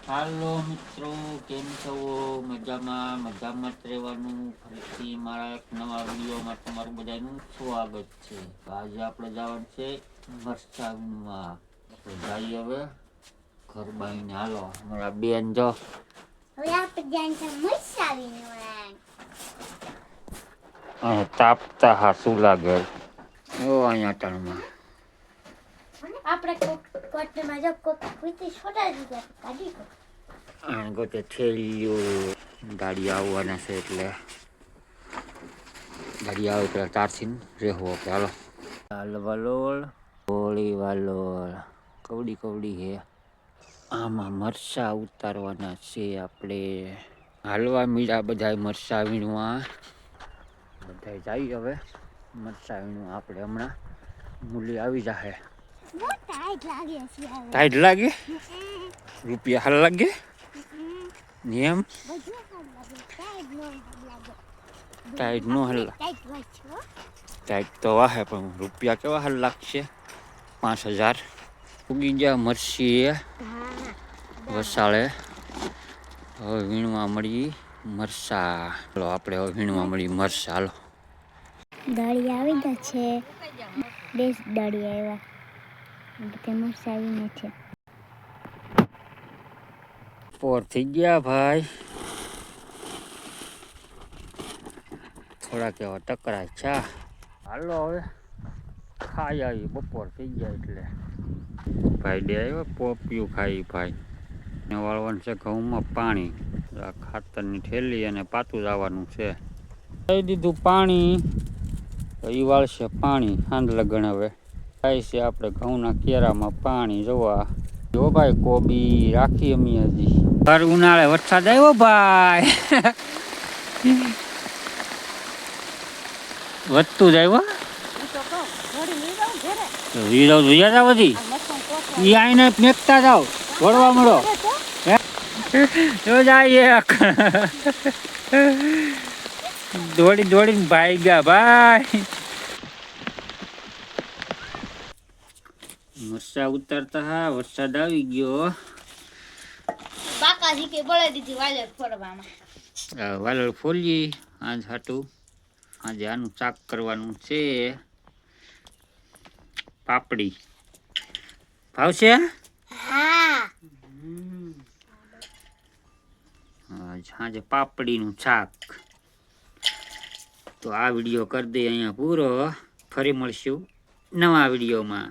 હાલો મિત્રો, કેમ છો? મજામાં મજામાં જ રહેવાનું. ફરીથી મારા એક નવા વિડીયોમાં તમારું બધાનું સ્વાગત છે. તો આજે આપણે જવાનું છે મરચામાં. આપણે જઈએ હવે ઘર બાઈને. હાલો મારા બેન જો હવે આપણે જાય છે મરચાવીને તાપતા હાસું લાગે ઓ અહીંયા તણમાં. આપણે કોટમાં જો કોઈ છોટા દીધા કાઢી કો ગોતે થેલીઓ ગાડી આવવાના છે એટલે ગાડી આવે એટલે તારસીને રહેવો કે હાલો. હાલ વાલોળ હોળી વાલોળ કવડી કવડી હે. આમાં મરચા ઉતારવાના છે આપણે. હાલવા મીડા બધા મરચા વીણવા બધા જાય. હવે મરચા વીણવા આપણે હમણાં મૂલી આવી જાહે. ટાઈટ લાગે રૂપિયા હાલ લાગે નિયમ ટાઈટ નો હાલ. ટાઈટ તો વાહે પણ રૂપિયા કેવા હાલ લાગશે? 5000 ઉગી ગયા મરસી વસાળે. હવે વીણવા મળી મરસા. હાલો આપણે હવે વીણવા મળી મરસા. હાલો દાળી આવી ગયા છે. બેસ દાળી આવ્યા તે મરચા આવીને છે. પોર થઈ ગયા ભાઈ. થોડાક એવા ટકરા ચા. હાલો હવે ખાઈ આવી. બપોર થઈ ગયા એટલે ભાઈ ડે આવ્યો પોપિયું ખાઈ. ભાઈ ને વાળવાનું છે ઘઉંમાં પાણી. ખાતરની થેલી અને પાતું જવાનું છે. દઈ દીધું પાણી. એ વાળશે પાણી સાંજ લગણ. હવે થાય છે આપણે ઘઉંના કેરામાં પાણી જોવા. જો ભાઈ કોબી રાખી અમે હજી. ભર ઉનાળે વરસાદ આવ્યો ભાઈ. વધતું જાય હો. વીરો જોયા તા બધી ઈ આઈને મેકતા જાવ. વળવા મળો જો જાય. દોડી દોડીને ભાઈ ગયા ભાઈ. મરચા ઉતારતા હા વરસાદ આવી ગયો. બાકાજી કે બોલાવી દીધી વાલર ફોડવામાં. વાલળ ફોલી આજ હાટું. આજે આનું શાક કરવાનું છે. પાપડી ભાવશે? હા આજે પાપડીનું શાક. તો આ વિડીયો કરી દઈએ અહીંયા પૂરો. ફરી મળશું નવા વિડીયોમાં.